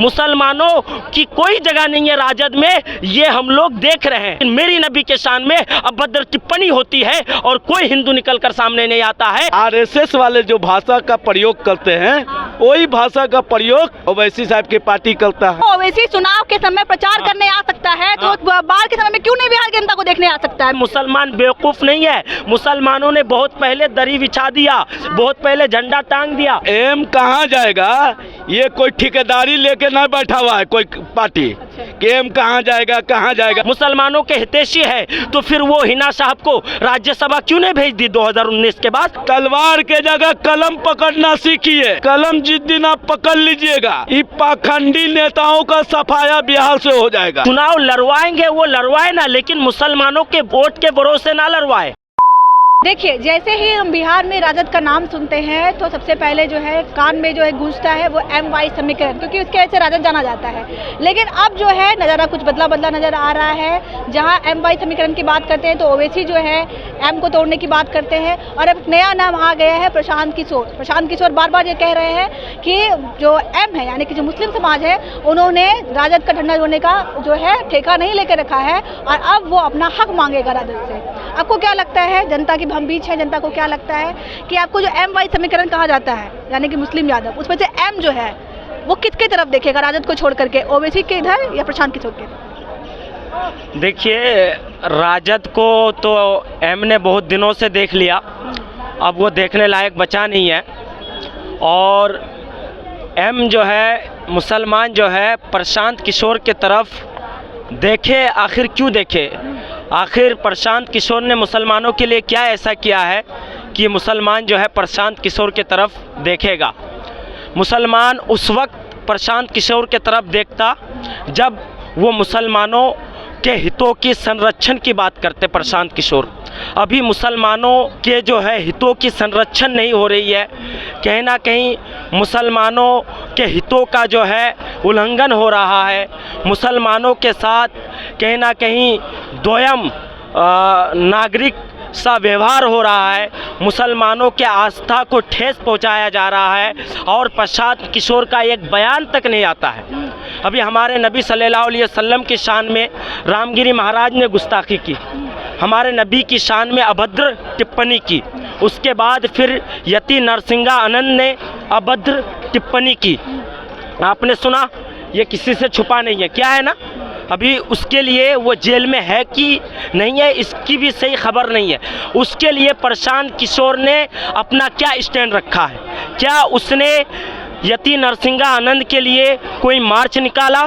मुसलमानों की कोई जगह नहीं है राजद में, ये हम लोग देख रहे हैं। मेरी नबी के शान में अभद्र टिप्पणी होती है और कोई हिंदू निकलकर सामने नहीं आता है। आरएसएस वाले जो भाषा का प्रयोग करते हैं वही भाषा का प्रयोग ओवैसी साहब की पार्टी करता है। ओवैसी चुनाव के समय प्रचार करने आ सकता है तो बाढ़ के समय में क्यों नहीं बिहार की जनता को देखने आ सकता है? मुसलमान बेवकूफ नहीं है, मुसलमानों ने बहुत पहले दरी बिछा दिया, बहुत पहले झंडा टांग दिया। एम कहाँ जाएगा? ये कोई ठेकेदारी लेके ना बैठा हुआ है कोई पार्टी कि एम कहाँ जाएगा। मुसलमानों के हितैषी है तो फिर वो हिना साहब को राज्यसभा क्यों नहीं भेज दी 2019 के बाद? तलवार के जगह कलम पकड़ना सीखिए। कलम जिस दिन आप पकड़ लीजिएगा ये पाखंडी नेताओं का सफाया बिहार से हो जाएगा। चुनाव लड़वाएंगे वो लड़वाए ना, लेकिन मुसलमानों के वोट के भरोसे ना लड़वाए। देखिए, जैसे ही हम बिहार में राजद का नाम सुनते हैं तो सबसे पहले जो है कान में जो है गूंजता है वो MY समीकरण, क्योंकि उसके वजह से राजद जाना जाता है। लेकिन अब जो है नज़ारा कुछ बदला नज़र आ रहा है। जहां MY समीकरण की बात करते हैं तो ओवैसी जो है M को तोड़ने की बात करते हैं और अब नया नाम आ गया है प्रशांत किशोर। प्रशांत किशोर बार बार ये कह रहे हैं कि जो M है यानी कि जो मुस्लिम समाज है उन्होंने राजद का झंडा जोड़ने का जो है ठेका नहीं लेकर रखा है और अब वो अपना हक मांगेगा राजद से। आपको क्या लगता है, जनता की हम बीच है, जनता को क्या लगता है कि आपको जो MY समीकरण कहा जाता है यानी कि मुस्लिम यादव, उसमें से M जो है वो किसके तरफ देखेगा राजद को छोड़ करके, ओवैसी के इधर या प्रशांत किशोर के? देखिए, राजद को तो M ने बहुत दिनों से देख लिया, अब वो देखने लायक बचा नहीं है। और M जो है मुसलमान जो है प्रशांत किशोर के तरफ देखे, आखिर क्यों देखे? आखिर प्रशांत किशोर ने मुसलमानों के लिए क्या ऐसा किया है कि मुसलमान जो है प्रशांत किशोर के तरफ देखेगा? मुसलमान उस वक्त प्रशांत किशोर के तरफ देखता जब वो मुसलमानों के हितों की संरक्षण की बात करते प्रशांत किशोर। अभी मुसलमानों के जो है हितों की संरक्षण नहीं हो रही है, कहीं ना कहीं मुसलमानों के हितों का जो है उल्लंघन हो रहा है। मुसलमानों के साथ कहीं ना कहीं दोयम नागरिक सा व्यवहार हो रहा है, मुसलमानों के आस्था को ठेस पहुंचाया जा रहा है और प्रशांत किशोर का एक बयान तक नहीं आता है। अभी हमारे नबी सल्लल्लाहु अलैहि वसल्लम की शान में रामगिरी महाराज ने गुस्ताखी की, हमारे नबी की शान में अभद्र टिप्पणी की, उसके बाद फिर यति नरसिंगा आनंद ने अभद्र टिप्पणी की। आपने सुना, ये किसी से छुपा नहीं है, क्या है ना? अभी उसके लिए वो जेल में है कि नहीं है इसकी भी सही खबर नहीं है। उसके लिए प्रशांत किशोर ने अपना क्या स्टैंड रखा है? क्या उसने यति नरसिंगा आनंद के लिए कोई मार्च निकाला?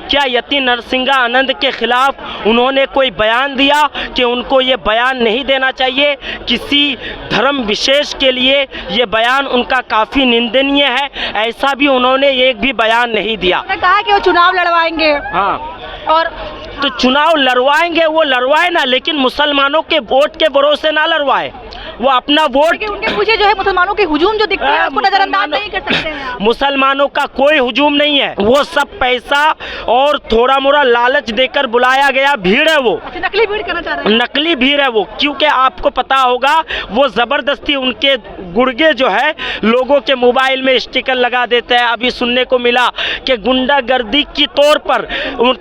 क्या यति नरसिंगा आनंद के खिलाफ उन्होंने कोई बयान दिया कि उनको ये बयान नहीं देना चाहिए? किसी धर्म विशेष के लिए ये बयान उनका काफ़ी निंदनीय है, ऐसा भी उन्होंने एक भी बयान नहीं दिया। उन्होंने कहा कि वो चुनाव लड़वाएंगे। हाँ, और तो चुनाव लड़वाएंगे वो लड़वाए ना, लेकिन मुसलमानों के वोट के भरोसे ना लड़वाए। वो अपना वोट, उनके पीछे जो है मुसलमानों की हुजूम जो दिखती है उसको नजरअंदाज नहीं कर सकते हैं। मुसलमानों का कोई हुजूम नहीं है, वो सब पैसा और थोड़ा मोड़ा लालच देकर बुलाया गया भीड़ है। वो नकली भीड़ करना चाह रहे हैं। नकली भीड़ है वो, क्योंकि आपको पता होगा वो ज़बरदस्ती उनके गुर्गे जो है लोगों के मोबाइल में स्टिकर लगा देते हैं। अभी सुनने को मिला कि गुंडागर्दी की तौर पर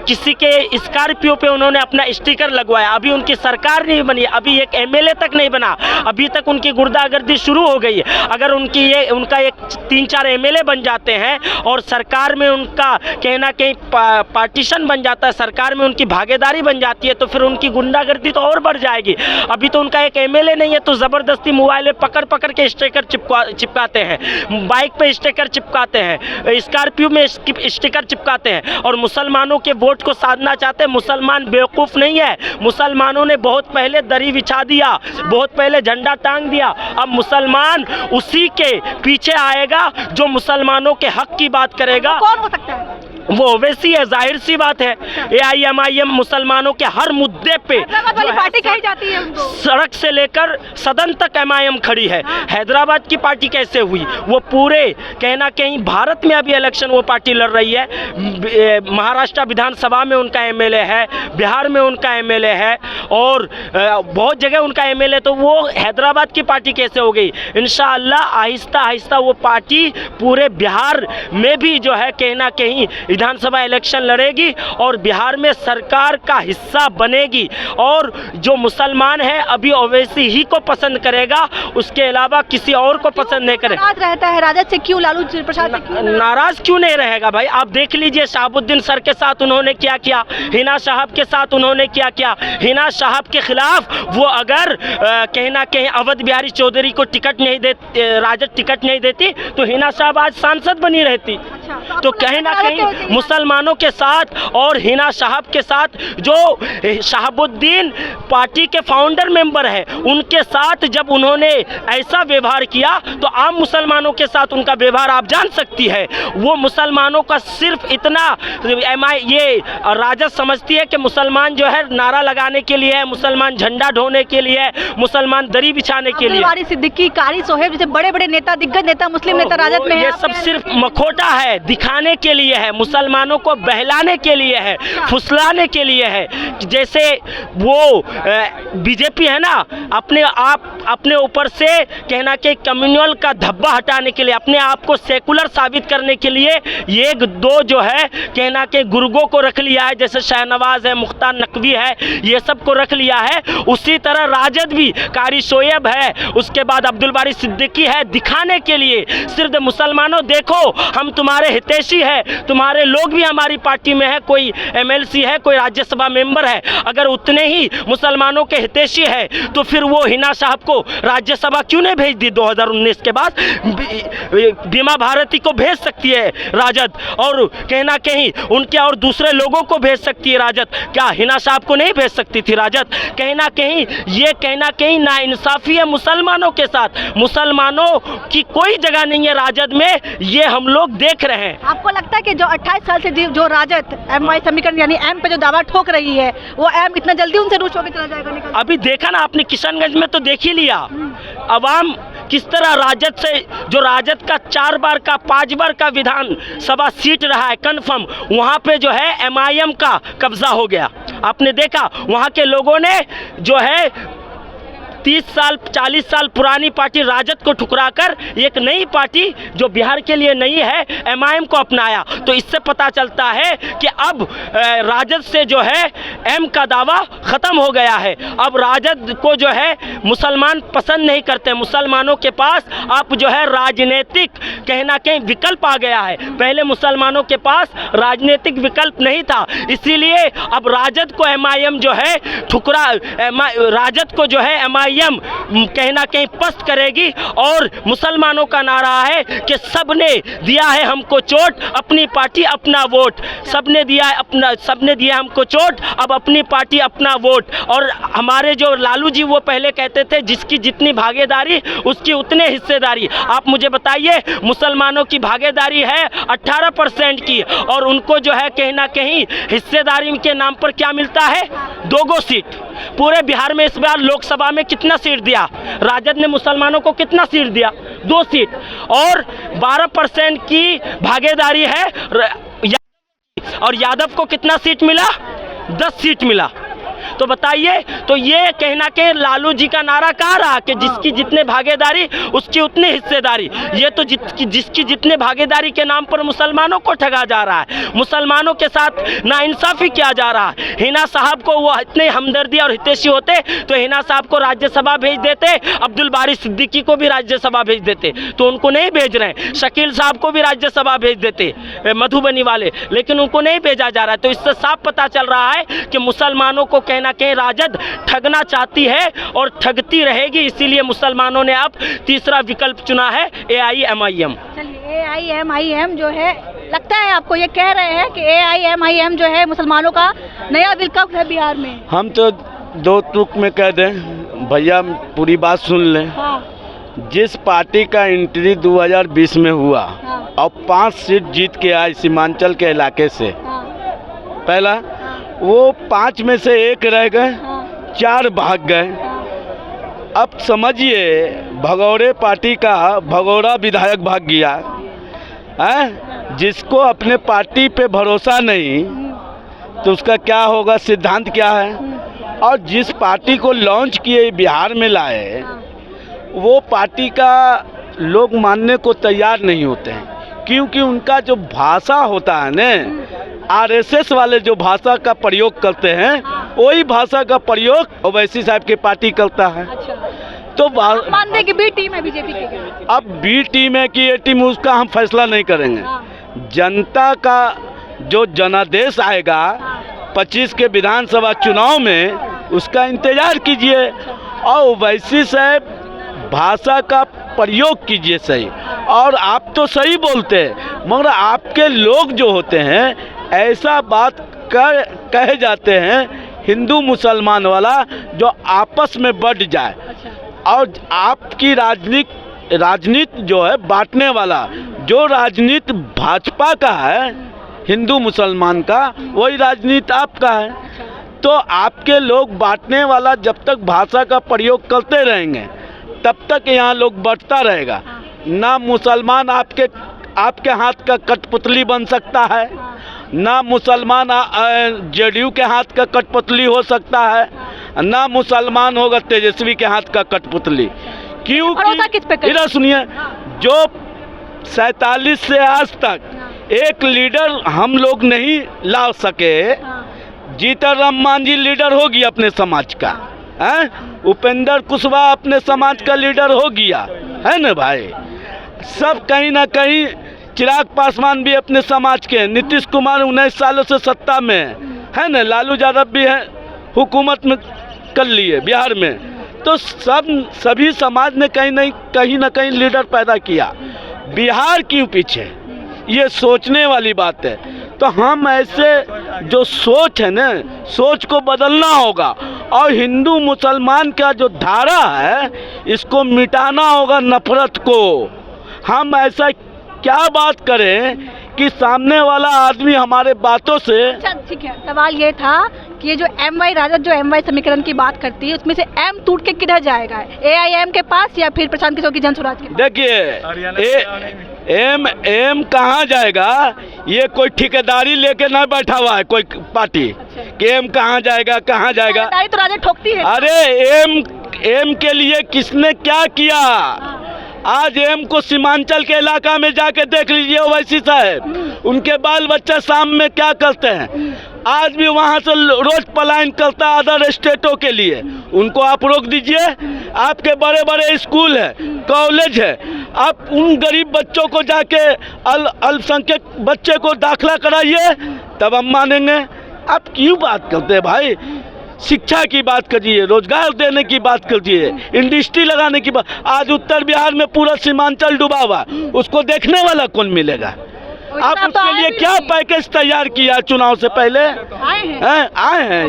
किसी के स्कॉर्पियो पे उन्होंने अपना स्टिकर लगवाया। अभी उनकी सरकार नहीं बनी, अभी एक MLA तक नहीं बना, अभी तक उनकी गुंडागर्दी शुरू हो गई है। अगर उनका एक 3-4 MLA बन जाते हैं और सरकार में उनका कहीं ना कहीं पार्टीशन बन जाता है, सरकार में उनकी भागीदारी बन जाती है, तो फिर उनकी गुंडागर्दी तो और बढ़ जाएगी। अभी तो उनका एक MLA नहीं है तो ज़बरदस्ती मोबाइल में पकड़ के स्टिकर चिपकाते हैं, बाइक पे स्टिकर चिपकाते हैं, स्कॉर्पियो में स्टिकर चिपकाते हैं और मुसलमानों के वोट को साधना चाहते हैं। मुसलमान बेवकूफ़ नहीं है, मुसलमानों ने बहुत पहले दरी बिछा दिया, बहुत पहले झंडा टांग दिया। अब मुसलमान उसी के पीछे आएगा जो मुसलमानों के हक की बात करेगा। कौन हो सकता है? वो ओवैसी है, जाहिर सी बात है। AIMIM मुसलमानों के हर मुद्दे पे वाली पार्टी कही जाती है उनको। सड़क से लेकर सदन तक MIM खड़ी है। हैदराबाद की पार्टी कैसे हुई? वो पूरे कहना कहीं भारत में अभी इलेक्शन वो पार्टी लड़ रही है। महाराष्ट्र विधानसभा में उनका MLA है, बिहार में उनका MLA है और बहुत जगह उनका MLA, तो वो हैदराबाद की पार्टी कैसे हो गई? इंशाअल्लाह आहिस्ता आहिस्ता वो पार्टी पूरे बिहार में भी जो है कहीं ना कहीं विधानसभा इलेक्शन लड़ेगी और बिहार में सरकार का हिस्सा बनेगी। और जो मुसलमान है अभी ओवैसी ही को पसंद करेगा, उसके अलावा किसी और को पसंद नहीं करेगा। नाराज रहता है राजद से क्यों, लालू प्रसाद से क्यों? नाराज क्यों नहीं रहेगा भाई? आप देख लीजिए शहाबुद्दीन सर के साथ उन्होंने क्या किया, हिना साहब के साथ उन्होंने क्या किया। हिना साहब के खिलाफ वो अगर कहीं ना कहीं अवध बिहारी चौधरी को टिकट नहीं देती, राजद टिकट नहीं देती, तो हिना साहब आज सांसद बनी रहती। तो कहीं ना कहीं मुसलमानों के साथ और हिना साहब के साथ जो शहाबुद्दीन पार्टी के फाउंडर मेंबर है, उनके साथ जब उन्होंने ऐसा व्यवहार किया तो आम मुसलमानों के साथ उनका व्यवहार आप जान सकती है। वो मुसलमानों का सिर्फ इतना ये राजद समझती है कि मुसलमान जो है नारा लगाने के लिए है, मुसलमान झंडा ढोने के लिए है, मुसलमान दरी बिछाने के लिए। सिद्दीकी, कारी सोहेब जैसे बड़े बड़े नेता, दिग्गज नेता, मुस्लिम नेता राजद में है। ये सब सिर्फ मखौटा है, दिखाने के लिए है, मुसलमानों को बहलाने के लिए है, फुसलाने के लिए है। जैसे वो बीजेपी है ना, अपने ऊपर से कहना कि कम्युनल का धब्बा हटाने के लिए, अपने आप को सेकुलर साबित करने के लिए एक दो जो है कहना कि गुर्गों को रख लिया है, जैसे शाहनवाज है, मुख्तार नकवी है, ये सब को रख लिया है। उसी तरह राजद भी कारी शोएब है, उसके बाद अब्दुल बारी सिद्दीकी है, दिखाने के लिए सिर्फ मुसलमानों देखो हम तुम्हारे हितैषी है, तुम्हारे लोग भी हमारी पार्टी में है, कोई MLC है, कोई राज्यसभा मेंबर है। अगर उतने ही मुसलमानों के हितैषी है तो फिर वो हिना साहब को राज्यसभा क्यों नहीं भेज दी? 2019 के बाद बीमा भारती को भेज सकती है राजद, और कहना कहीं उनके और दूसरे लोगों को भेज सकती है राजद। क्या हिना साहब को नहीं भेज सकती थी राजद? कहना कहीं ये कहना कहीं नाइंसाफी है मुसलमानों के साथ। मुसलमानों की कोई जगह नहीं है राजद में, ये हम लोग देख रहे हैं। आपको लगता है कि जो 28 साल से जो राजद MY समीकरण यानी M पे जो दावा ठोक रही है, वो M इतना जल्दी उनसे रूठ होकर चला जाएगा? निकल अभी देखा ना आपने, किशनगंज में तो देख ही लिया अवाम किस तरह राजद से, जो राजद का 4 बार का 5 बार का विधानसभा सीट रहा है कन्फर्म, वहाँ पे जो है MIM का कब्जा हो गया। आपने देखा वहाँ के लोगों ने जो है 30 साल 40 साल पुरानी पार्टी राजद को ठुकराकर एक नई पार्टी जो बिहार के लिए नई है MIM को अपनाया। तो इससे पता चलता है कि अब राजद से जो है M का दावा ख़त्म हो गया है। अब राजद को जो है मुसलमान पसंद नहीं करते, मुसलमानों के पास अब जो है राजनीतिक कहना कहीं विकल्प आ गया है। पहले मुसलमानों के पास राजनीतिक विकल्प नहीं था, इसीलिए अब राजद को MIM जो है राजद को जो है MIM कहना कहीं पस्त करेगी। और मुसलमानों का नारा है कि सबने दिया है हमको चोट, अपनी पार्टी अपना वोट। सबने दिया हमको चोट, अब अपनी पार्टी अपना वोट। और हमारे जो लालू जी वो पहले कहते थे जिसकी जितनी भागीदारी उसकी उतने हिस्सेदारी। आप मुझे बताइए, मुसलमानों की भागीदारी है 18% की, और उनको जो है कहीं ना कहीं हिस्सेदारी के नाम पर क्या मिलता है? 2 सीट। पूरे बिहार में इस बार लोकसभा में कितना सीट दिया राजद ने? मुसलमानों को कितना सीट दिया? 2 सीट। और 12% की भागीदारी है और यादव को कितना सीट मिला? 10 सीट मिला। तो बताइए, तो ये कहना कि लालू जी का नारा कहाँ रहा कि जिसकी जितने भागीदारी उसकी उतनी हिस्सेदारी? ये तो जिसकी जितने भागीदारी के नाम पर मुसलमानों को ठगा जा रहा है, मुसलमानों के साथ नाइंसाफी किया जा रहा है। हिना साहब को वो इतने हमदर्दी और हितैषी होते तो हिना साहब को राज्यसभा भेज देते, अब्दुल बारी सिद्दीकी को भी राज्यसभा भेज देते, तो उनको नहीं भेज रहे हैं। शकील साहब को भी राज्यसभा भेज देते, मधुबनी वाले, लेकिन उनको नहीं भेजा जा रहा है। तो इससे साफ पता चल रहा है कि मुसलमानों को कहना कि राजद ठगना चाहती है और ठगती रहेगी। इसीलिए मुसलमानों ने अब तीसरा विकल्प चुना है, AIMIM। चलिए, AIMIM जो है, लगता है आपको ये कह रहे हैं कि AIMIM जो है मुसलमानों का नया विकल्प है बिहार में? हम तो 2 टूक में कह दें भैया, पूरी बात सुन लें। हाँ। जिस पार्टी का एंट्री 2020 में हुआ हाँ। और 5 सीट जीत के आई सीमांचल के इलाके से, हाँ। पहला वो 5 में से 1 रह गए, हाँ। 4 भाग गए। अब समझिए भगौड़े पार्टी का भगौड़ा विधायक भाग गया है, जिसको अपने पार्टी पे भरोसा नहीं तो उसका क्या होगा, सिद्धांत क्या है। और जिस पार्टी को लॉन्च किए बिहार में लाए वो पार्टी का लोग मानने को तैयार नहीं होते हैं, क्योंकि उनका जो भाषा होता है न, आरएसएस वाले जो भाषा का प्रयोग करते हैं वही भाषा का प्रयोग ओवैसी साहब की पार्टी करता है। अच्छा, तो आप मानते हैं कि बी टीम है बीजेपी की? अब बी टीम है कि ए टीम, उसका हम फैसला नहीं करेंगे। हाँ। जनता का जो जनादेश आएगा 25 के विधानसभा चुनाव में, उसका इंतजार कीजिए। और ओवैसी साहब भाषा का प्रयोग कीजिए सही। और आप तो सही बोलते हैं, मगर आपके लोग जो होते हैं ऐसा बात कहे जाते हैं हिंदू मुसलमान वाला, जो आपस में बढ़ जाए। और आपकी राजनीति जो है बांटने वाला, जो राजनीति भाजपा का है हिंदू मुसलमान का, वही राजनीति आपका है। तो आपके लोग बांटने वाला जब तक भाषा का प्रयोग करते रहेंगे तब तक यहाँ लोग बढ़ता रहेगा। ना मुसलमान आपके हाथ का कठपुतली बन सकता है, ना मुसलमान जेडीयू के हाथ का कठपुतली हो सकता है, ना मुसलमान होगा तेजस्वी के हाथ का कठपुतली। क्योंकि इधर सुनिए, जो 47 से आज तक एक लीडर हम लोग नहीं ला सके, जीतन राम मांझी लीडर हो गया अपने समाज का, है उपेंद्र कुशवाहा अपने समाज का लीडर हो गया, है ना भाई। सब कहीं ना कहीं, चिराग पासवान भी अपने समाज के, नीतीश कुमार 19 सालों से सत्ता में है ना, लालू यादव भी है हुकूमत में कर लिए बिहार में। तो सभी समाज ने कहीं ना कहीं लीडर पैदा किया। बिहार क्यों पीछे, ये सोचने वाली बात है। तो हम ऐसे जो सोच है ना, सोच को बदलना होगा। और हिंदू मुसलमान का जो धारा है इसको मिटाना होगा, नफरत को। हम ऐसा क्या बात करें कि सामने वाला आदमी हमारे बातों से। अच्छा ठीक है, सवाल ये था कि ये जो एमवाई राजद जो एमवाई समीकरण की बात करती है उसमें से एम टूट के किधर जाएगा, एआईएम के पास या फिर प्रशांत किशोर की जनसुराज के पास? देखिए एम कहाँ जाएगा, ये कोई ठेकेदारी लेके ना बैठा हुआ है कोई पार्टी। अच्छा। कि एम कहाँ जाएगा कहाँ जाएगा। तो राजद ठोकती है। अरे एम के लिए किसने क्या किया, आज एम को सीमांचल के इलाका में जाके देख लीजिए ओवैसी साहब, उनके बाल बच्चे शाम में क्या करते हैं। आज भी वहाँ से रोज पलायन करता है अदर स्टेटों के लिए, उनको आप रोक दीजिए। आपके बड़े बड़े स्कूल है, कॉलेज है, आप उन गरीब बच्चों को जाके अल्पसंख्यक बच्चे को दाखिला कराइए, तब हम मानेंगे। आप क्यों बात करते हैं भाई, शिक्षा की बात करिए, रोजगार देने की बात करिए, इंडस्ट्री लगाने की बात। आज उत्तर बिहार में पूरा सीमांचल डूबा हुआ, उसको देखने वाला कौन मिलेगा। आप उसके लिए क्या पैकेज तैयार किया चुनाव से पहले? आए हैं ये आए हैं,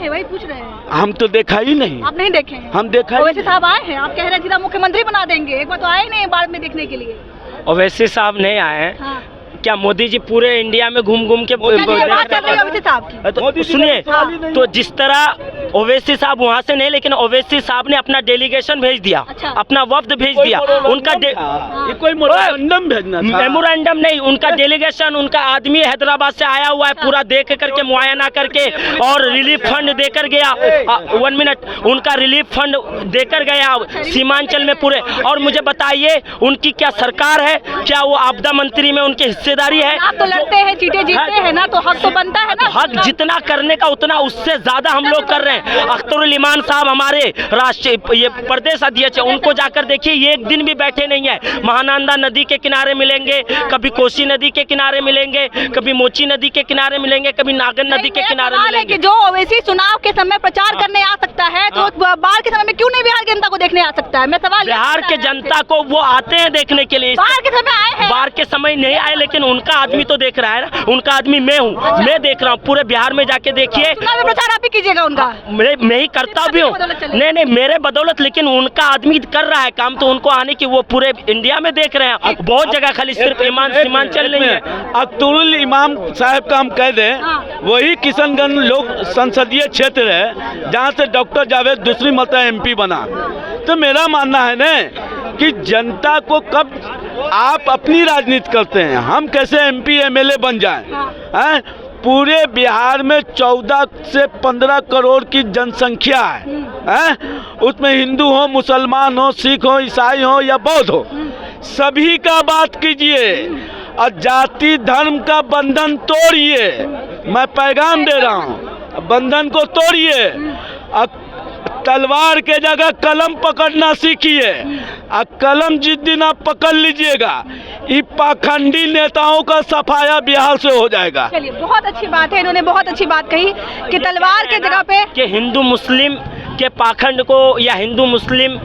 वही पूछ रहे हैं। हम तो देखा ही नहीं। आप नहीं देखे हैं? हम देखा ओवैसी साहब आए हैं, आप कह रहे हैं सीधा मुख्यमंत्री बना देंगे, एक बार तो आए नहीं बाद में देखने के लिए। ओवैसी साहब नहीं आए हैं। हाँ। क्या मोदी जी पूरे इंडिया में घूम घूम के तो सुनिए, तो जिस तरह ओवैसी साहब वहाँ से नहीं, लेकिन ओवैसी साहब ने अपना डेलीगेशन भेज दिया। अच्छा। अपना वफ्द भेज दिया। उनका कोई मेमोरेंडम भेजना था। मेमोरेंडम नहीं, उनका डेलीगेशन, उनका आदमी हैदराबाद से आया हुआ है, पूरा देख करके मुआयना करके और रिलीफ फंड देकर गया। 1 मिनट, उनका रिलीफ फंड देकर गया सीमांचल में पूरे। और मुझे बताइए उनकी क्या सरकार है, क्या वो आपदा मंत्री में उनके हिस्सेदारी है? आप तो लड़ते हैं, सीटें जीतते हैं ना, तो हक तो बनता है ना। हक जितना करने का उतना उससे ज्यादा हम लोग कर रहे हैं। अख्तरुल इमान साहब हमारे राष्ट्रीय ये प्रदेश अध्यक्ष है, उनको जाकर देखिए, ये एक दिन भी बैठे नहीं है। महानंदा नदी के किनारे मिलेंगे, कभी कोसी नदी के किनारे मिलेंगे, कभी मोची नदी के किनारे मिलेंगे, कभी नागन नदी के किनारे मिलेंगे। जो ओवैसी चुनाव के समय प्रचार करने आ सकता है, तो बाढ़ के समय में क्यों नहीं बिहार की जनता को देखने आ सकता है? मैं सवाल बिहार के जनता को वो आते हैं देखने के लिए। बाढ़ के समय आए हैं, बाढ़ के समय नहीं आए, लेकिन उनका आदमी तो देख रहा है ना, उनका आदमी मैं हूँ, मैं देख रहा हूँ। पूरे बिहार में जाके देखिए। चुनाव में प्रचार आप ही कीजिएगा उनका? मैं ही करता भी हूँ। नहीं, मेरे बदौलत, लेकिन उनका आदमी कर रहा है काम, तो उनको आने की वो पूरे इंडिया में देख रहे हैं। बहुत जगह खाली सिर्फ ईमान चल रही है। अख्तरुल इमाम साहब का हम कह दें, वही किशनगंज लोक संसदीय क्षेत्र है जहाँ से डॉक्टर जावेद दूसरी मरतबा MP बना। तो मेरा मानना है ना कि जनता को कब आप अपनी राजनीति करते हैं, हम कैसे MP MLA बन जाएं? हैं? पूरे बिहार में 14 से 15 करोड़ की जनसंख्या है, उसमें हिंदू हो, मुसलमान हो, सिख हो, ईसाई हो या बौद्ध हो, सभी का बात कीजिए और जाति धर्म का बंधन तोड़िए। मैं पैगाम दे रहा हूँ, बंधन को तोड़िए और तलवार के जगह कलम पकड़ना सीखिए। और कलम जिस दिन आप पकड़ लीजिएगा, ये पाखंडी नेताओं का सफाया बिहार से हो जाएगा। चलिए, बहुत अच्छी बात है, इन्होंने बहुत अच्छी बात कही कि तलवार के जगह पे कि हिंदू मुस्लिम के पाखंड को या हिंदू मुस्लिम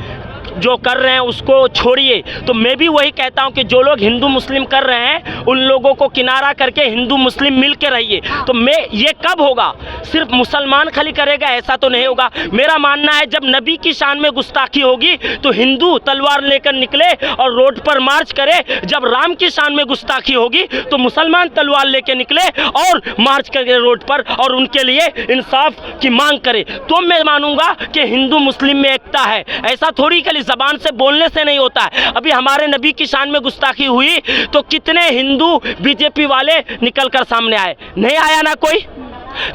जो कर रहे हैं उसको छोड़िए। तो मैं भी वही कहता हूं कि जो लोग हिंदू मुस्लिम कर रहे हैं उन लोगों को किनारा करके हिंदू मुस्लिम मिल के रहिए। तो मैं ये कब होगा? सिर्फ मुसलमान खाली करेगा ऐसा तो नहीं होगा। मेरा मानना है जब नबी की शान में गुस्ताखी होगी तो हिंदू तलवार लेकर निकले और रोड पर मार्च करे। जब राम की शान में गुस्ताखी होगी तो मुसलमान तलवार लेके निकले और मार्च करे रोड पर और उनके लिए इंसाफ की मांग करे। तो मैं मानूंगा कि हिंदू मुस्लिम में एकता है। ऐसा थोड़ी खाली जबान से बोलने से नहीं होता है। अभी हमारे नबी की शान में गुस्ताखी हुई तो कितने हिंदू बीजेपी वाले निकलकर सामने आए? नहीं आया ना कोई।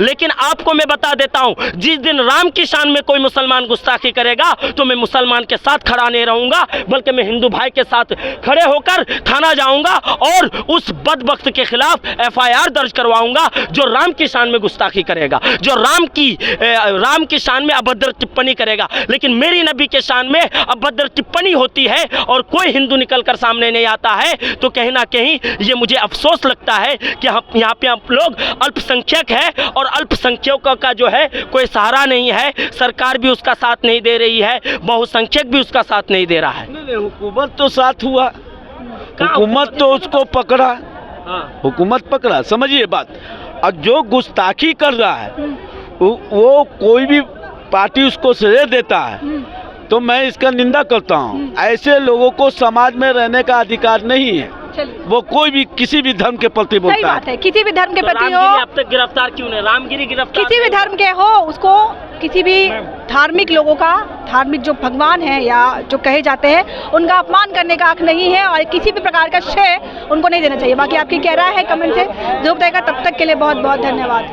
लेकिन आपको मैं बता देता हूं, जिस दिन राम की शान में कोई मुसलमान गुस्ताखी करेगा तो मैं मुसलमान के साथ खड़ा नहीं रहूंगा, बल्कि मैं हिंदू भाई के साथ खड़े होकर थाना जाऊंगा और उस बदबख्त के खिलाफ FIR दर्ज करवाऊंगा जो राम की शान में गुस्ताखी करेगा, जो राम की शान में अभद्र टिप्पणी करेगा। लेकिन मेरी नबी के शान में अभद्र टिप्पणी होती है और कोई हिंदू निकलकर सामने नहीं आता है, तो कहीं ना कहीं ये मुझे अफसोस लगता है कि हम यहाँ पे आप लोग अल्पसंख्यक है और अल्पसंख्यकों का जो है कोई सहारा नहीं है। सरकार भी उसका साथ नहीं दे रही है, बहुसंख्यक भी उसका साथ नहीं दे रहा है। नहीं, हुकूमत तो साथ हुआ, हुकूमत तो उसको पकड़ा, हुकूमत पकड़ा, समझिए बात। और जो गुस्ताखी कर रहा है वो कोई भी पार्टी उसको श्रेय देता है तो मैं इसका निंदा करता हूँ। ऐसे लोगों को समाज में रहने का अधिकार नहीं है। वो कोई भी किसी भी धर्म के प्रति बोलता है। सही बात है, किसी भी धर्म के प्रति हो। अब तक गिरफ्तार क्यों नहीं? रामगिरी गिरफ्तार, किसी भी धर्म के हो, उसको किसी भी धार्मिक लोगों का, धार्मिक जो भगवान है या जो कहे जाते हैं, उनका अपमान करने का हक नहीं है और किसी भी प्रकार का श्रेय उनको नहीं देना चाहिए। बाकी आपकी क्या राय है कमेंट से जरूर बताइएगा। तब तक के लिए बहुत बहुत धन्यवाद।